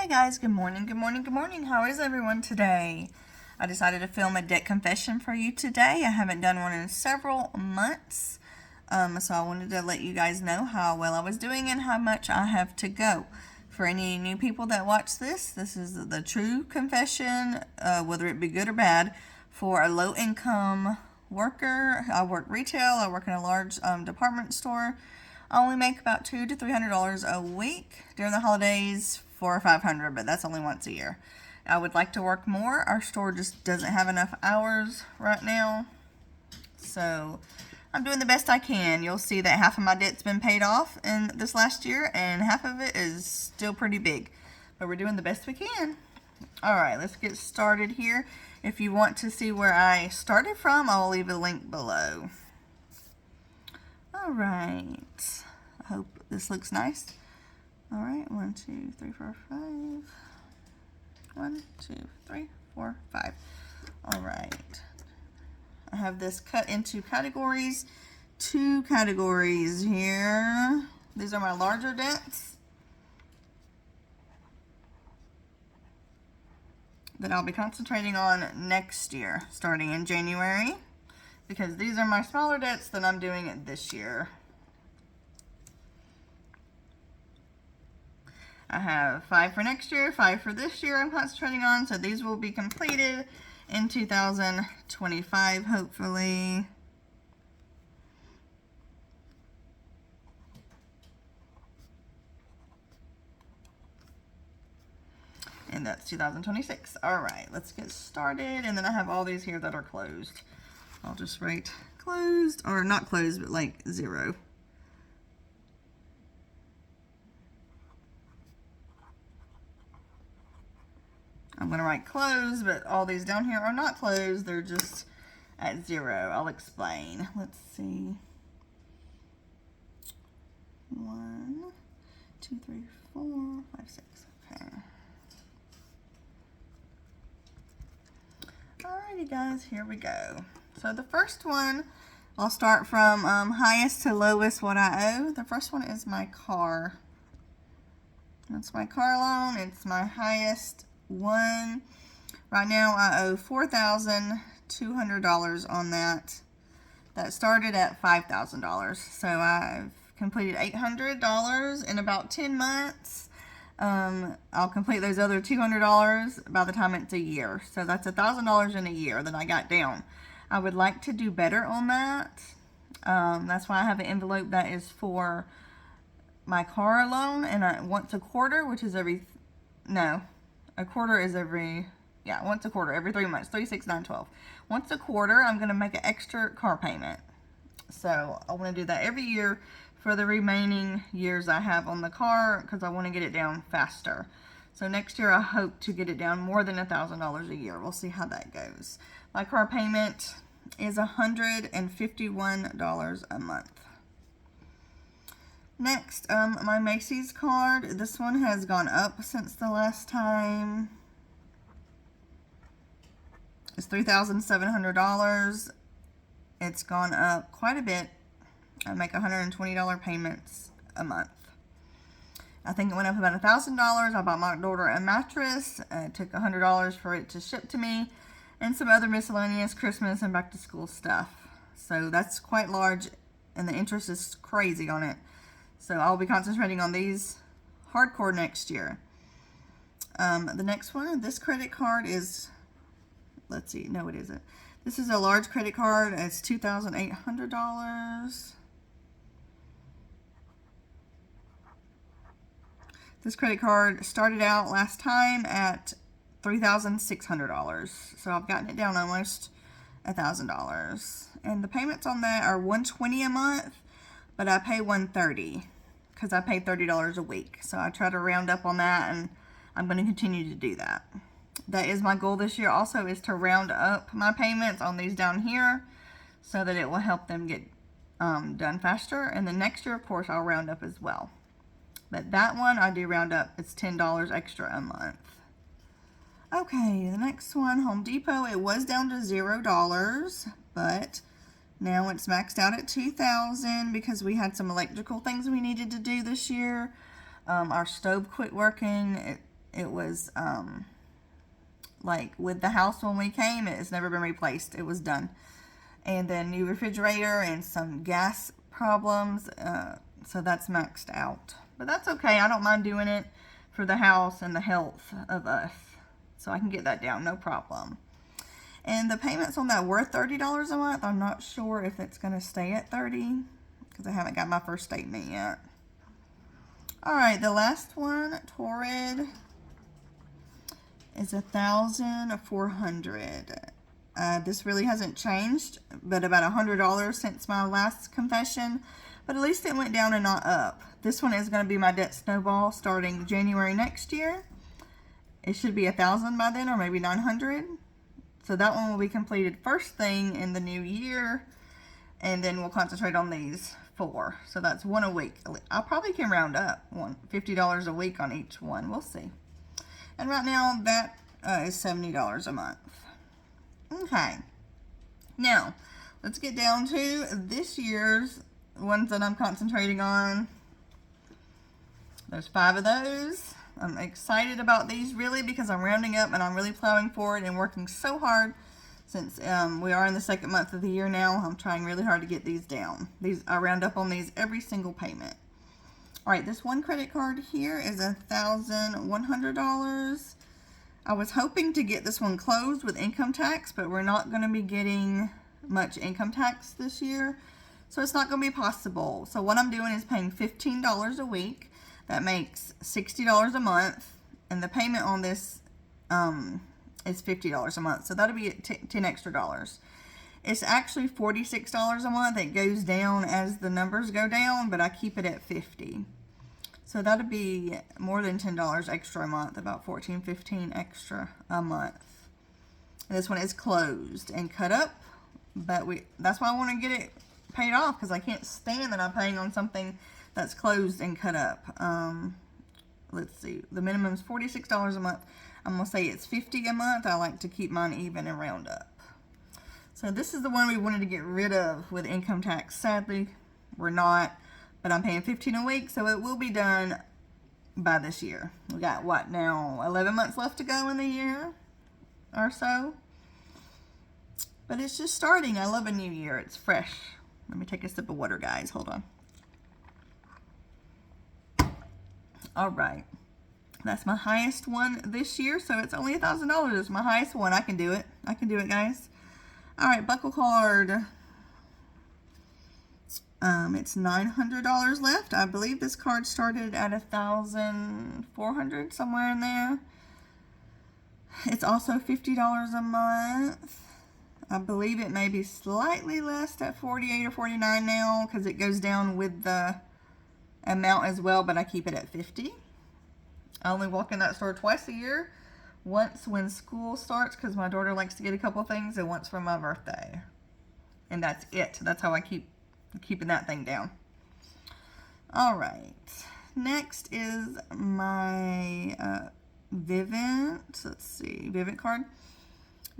Hi guys, good morning, good morning, good morning. How is everyone today? I decided to film a debt confession for you today. I haven't done one in several months. So I wanted to let you guys know how well I was doing and how much I have to go. For any new people that watch this is the true confession, whether it be good or bad, for a low income worker. I work retail, I work in a large department store. I only make about $200 to $300 a week. During the holidays, $400 or $500, but that's only once a year. I would like to work more. Our store just doesn't have enough hours right now. So I'm doing the best I can. You'll see that half of my debt's been paid off in this last year, and half of it is still pretty big. But we're doing the best we can. Alright, let's get started here. If you want to see where I started from, I'll leave a link below. Alright, I hope this looks nice. Alright, 1, 2, 3, 4, 5. 1, 2, 3, 4, 5. Alright. I have this cut into categories. 2 categories here. These are my larger debts that I'll be concentrating on next year, starting in January, because these are my smaller debts that I'm doing this year. I have 5 for next year, 5 for this year I'm concentrating on, so these will be completed in 2025, hopefully. And that's 2026. Alright, let's get started. And then I have all these here that are closed. I'll just write closed, or not closed, but like 0. I'm going to write closed, but all these down here are not closed. They're just at 0. I'll explain. Let's see. 1, 2, 3, 4, 5, 6. Okay. Alrighty guys, here we go. So the first one, I'll start from highest to lowest what I owe. The first one is my car. That's my car loan. It's my highest one. Right now I owe $4,200 on that. That started at $5,000. So I've completed $800 in about 10 months. I'll complete those other $200 by the time it's a year. So that's $1,000 in a year that I got down. I would like to do better on that. That's why I have an envelope that is for my car loan, and once a quarter, which is once a quarter, every 3 months, 3, 6, 9, 12. Once a quarter, I'm going to make an extra car payment. So I want to do that every year for the remaining years I have on the car, because I want to get it down faster. So next year I hope to get it down more than $1,000 a year. We'll see how that goes. My car payment is $151 a month. Next, my Macy's card. This one has gone up since the last time. It's $3,700. It's gone up quite a bit. I make $120 payments a month. I think it went up about $1,000. I bought my daughter a mattress. It took $100 for it to ship to me, and some other miscellaneous Christmas and back to school stuff. So that's quite large, and the interest is crazy on it. So I'll be concentrating on these hardcore next year. The next one, this credit card is, let's see, no it isn't. This is a large credit card. It's $2,800. This credit card started out last time at $3,600. So I've gotten it down almost $1,000. And the payments on that are $120 a month, but I pay $130 because I pay $30 a week. So I try to round up on that, and I'm going to continue to do that. That is my goal this year also, is to round up my payments on these down here so that it will help them get done faster. And the next year, of course, I'll round up as well. But that one, I do round up. It's $10 extra a month. Okay, the next one, Home Depot. It was down to $0, but now it's maxed out at $2,000 because we had some electrical things we needed to do this year. Our stove quit working. It was like with the house when we came, it has never been replaced. It was done. And then new refrigerator and some gas problems. So that's maxed out. But that's okay. I don't mind doing it for the house and the health of us. So I can get that down, no problem. And the payments on that were $30 a month. I'm not sure if it's going to stay at $30 because I haven't got my first statement yet. All right, the last one, Torrid, is $1,400. This really hasn't changed, but about $100 since my last confession. But at least it went down and not up. This one is going to be my debt snowball starting January next year. It should be $1,000 by then, or maybe $900. So that one will be completed first thing in the new year, and then we'll concentrate on these 4. So that's one a week. I probably can round up $50 a week on each one. We'll see. And right now that is $70 a month. Okay. Now let's get down to this year's ones that I'm concentrating on. There's 5 of those. I'm excited about these really because I'm rounding up and I'm really plowing forward and working so hard since we are in the 2nd month of the year now. I'm trying really hard to get these down. I round up on these every single payment. All right, this one credit card here is $1,100. I was hoping to get this one closed with income tax, but we're not going to be getting much income tax this year, so it's not going to be possible. So what I'm doing is paying $15 a week. That makes $60 a month, and the payment on this is $50 a month, so that'll be $10 extra. It's actually $46 a month. It goes down as the numbers go down, but I keep it at $50. So that'll be more than $10 extra a month, about $14, $15 extra a month. And this one is closed and cut up, but that's why I want to get it paid off, because I can't stand that I'm paying on something that's closed and cut up. Let's see, the minimum is $46 a month. I'm going to say it's $50 a month. I like to keep mine even and round up. So this is the one we wanted to get rid of with income tax. Sadly, we're not, but I'm paying $15 a week, so it will be done by this year. We got, what now, 11 months left to go in the year or so. But it's just starting. I love a new year. It's fresh. Let me take a sip of water, guys. Hold on. All right, that's my highest one this year, so it's only $1,000. It's my highest one. I can do it. I can do it, guys. All right, buckle card. It's $900 left. I believe this card started at $1,400, somewhere in there. It's also $50 a month. I believe it may be slightly less at $48 or $49 now, because it goes down with the amount as well, but I keep it at $50. I only walk in that store twice a year, once when school starts because my daughter likes to get a couple things, and once for my birthday, and that's it. That's how I keep keeping that thing down. All right, next is my Vivint. Let's see, Vivint card.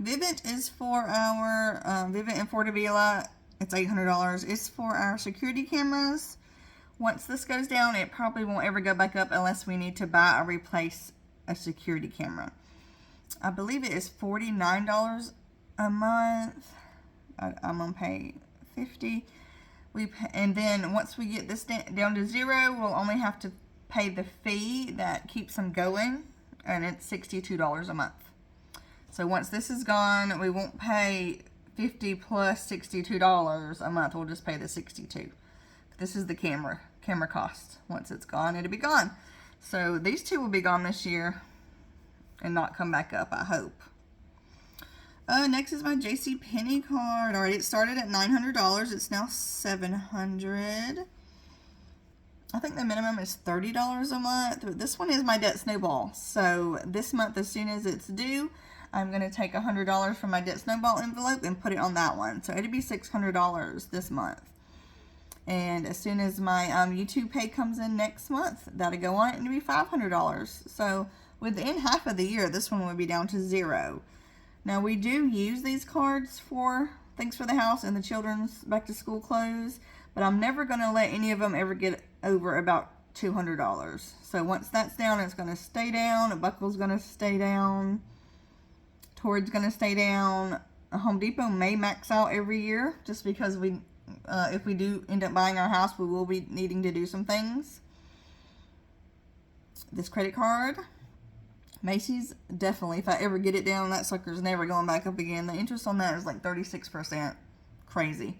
Vivint is for our Vivint in Fort Avila. It's $800. It's for our security cameras. Once this goes down, it probably won't ever go back up unless we need to buy or replace a security camera. I believe it is $49 a month. I'm going to pay $50. And then once we get this down to $0, we'll only have to pay the fee that keeps them going, and it's $62 a month. So once this is gone, we won't pay $50 plus $62 a month. We'll just pay the $62. This is the camera cost. Once it's gone, it'll be gone. So these two will be gone this year and not come back up, I hope. Next is my JCPenney card. All right, it started at $900. It's now $700. I think the minimum is $30 a month. But this one is my debt snowball. So this month, as soon as it's due, I'm going to take $100 from my debt snowball envelope and put it on that one. So it'll be $600 this month. And as soon as my YouTube pay comes in next month, that'll go on it and it'll be $500. So within half of the year, this one will be down to $0. Now we do use these cards for things for the house and the children's back to school clothes, but I'm never going to let any of them ever get over about $200. So once that's down, it's going to stay down. A Buckle's going to stay down. Torrid's going to stay down. A Home Depot may max out every year just because if we do end up buying our house, we will be needing to do some things. This credit card, Macy's, definitely. If I ever get it down, that sucker's never going back up again. The interest on that is like 36%. Crazy.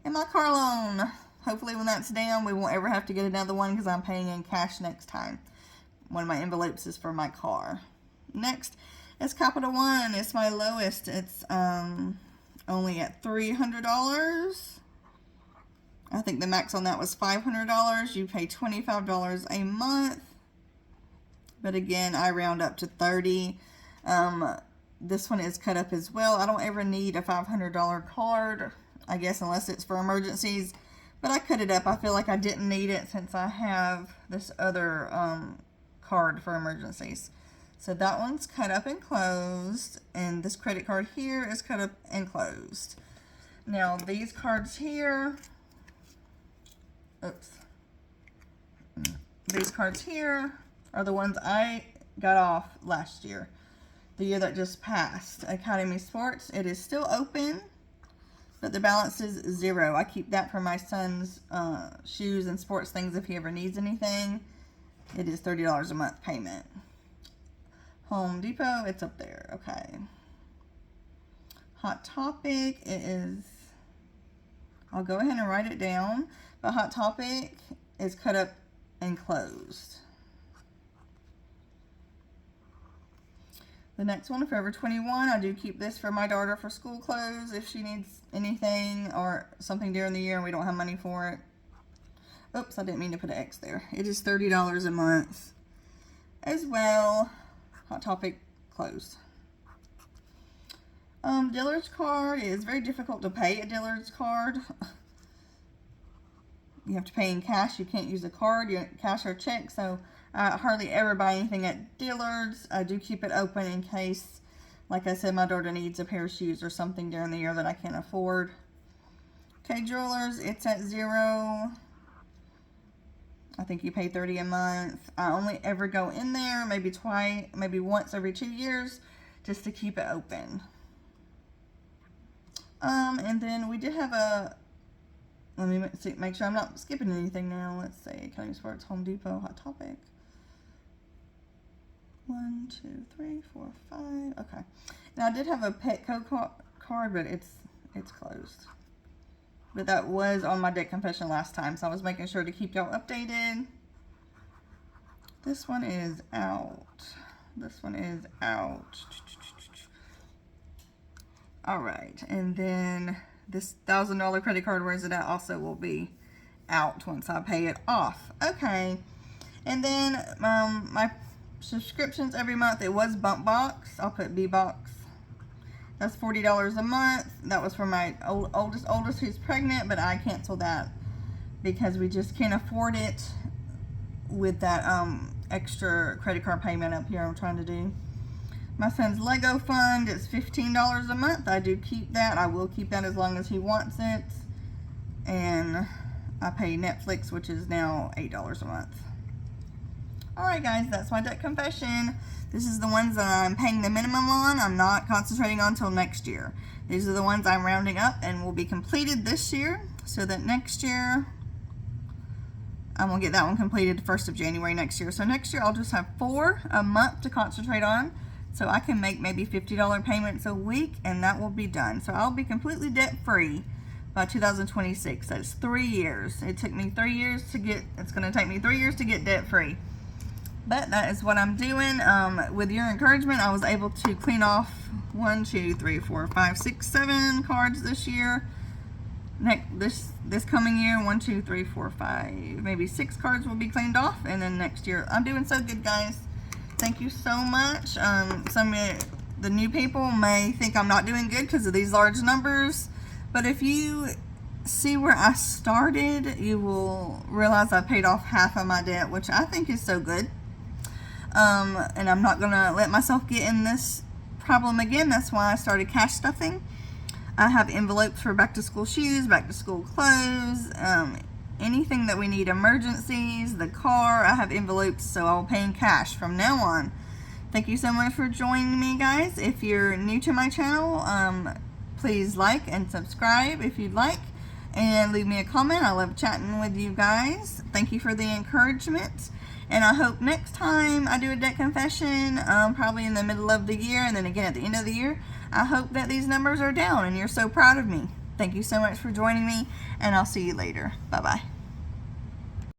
And my car loan, hopefully when that's down, we won't ever have to get another one because I'm paying in cash next time. One of my envelopes is for my car. Next is Capital One. It's my lowest. It's only at $300. I think the max on that was $500. You pay $25 a month. But again, I round up to 30. This one is cut up as well. I don't ever need a $500 card, I guess, unless it's for emergencies. But I cut it up. I feel like I didn't need it since I have this other card for emergencies. So that one's cut up and closed. And this credit card here is cut up and closed. Now, these cards here... Oops. These cards here are the ones I got off last year, the year that just passed. Academy Sports, it is still open, but the balance is 0. I keep that for my son's shoes and sports things if he ever needs anything. It is $30 a month payment. Home Depot, it's up there. Okay. Hot Topic, it is, I'll go ahead and write it down, but Hot Topic is cut up and closed. The next one, Forever 21, I do keep this for my daughter for school clothes if she needs anything or something during the year and we don't have money for it. Oops, I didn't mean to put an X there. It is $30 a month as well. Hot Topic closed. Dillard's card is very difficult to pay a Dillard's card. You have to pay in cash. You can't use a card, cash or check, so I hardly ever buy anything at Dillard's. I do keep it open in case, like I said, my daughter needs a pair of shoes or something during the year that I can't afford. Okay, Jewelers, it's at 0. I think you pay $30 a month. I only ever go in there maybe once every 2 years just to keep it open. And then we did have a, let me make sure I'm not skipping anything now. Let's see, Academy Sports, Home Depot, Hot Topic. 1, 2, 3, 4, 5. Okay. Now I did have a Petco card, but it's closed. But that was on my debt confession last time, so I was making sure to keep y'all updated. This one is out. This one is out. All right, and then this $1,000 credit card, where is it at, also will be out once I pay it off. Okay, and then my subscriptions every month, it was Bump Box. I'll put B Box. That's $40 a month. That was for my oldest who's pregnant, but I canceled that because we just can't afford it with that extra credit card payment up here I'm trying to do. My son's Lego fund is $15 a month. I do keep that. I will keep that as long as he wants it. And I pay Netflix, which is now $8 a month. Alright guys, that's my debt confession. This is the ones that I'm paying the minimum on. I'm not concentrating on until next year. These are the ones I'm rounding up and will be completed this year, so that next year I'm going to get that one completed the 1st of January next year. So next year I'll just have 4 a month to concentrate on, so I can make maybe $50 payments a week, and that will be done. So I'll be completely debt free by 2026. That's 3 years. It took me 3 years to get, it's going to take me 3 years to get debt free. But that is what I'm doing. With your encouragement, I was able to clean off 1, 2, 3, 4, 5, 6, 7 cards this year. This coming year, 1, 2, 3, 4, 5, maybe 6 cards will be cleaned off, and then next year, I'm doing so good, guys. Thank you so much. Some of the new people may think I'm not doing good because of these large numbers, but if you see where I started, you will realize I paid off half of my debt, which I think is so good. And I'm not gonna let myself get in this problem again. That's why I started cash stuffing. I have envelopes for back to school shoes, back to school clothes, anything that we need, emergencies, the car. I have envelopes, so I'll pay in cash from now on. Thank you so much for joining me, guys. If you're new to my channel, please like and subscribe if you'd like, and leave me a comment. I love chatting with you guys. Thank you for the encouragement, and I hope next time I do a debt confession, probably in the middle of the year and then again at the end of the year, I hope that these numbers are down and you're so proud of me. Thank you so much for joining me, and I'll see you later. Bye-bye.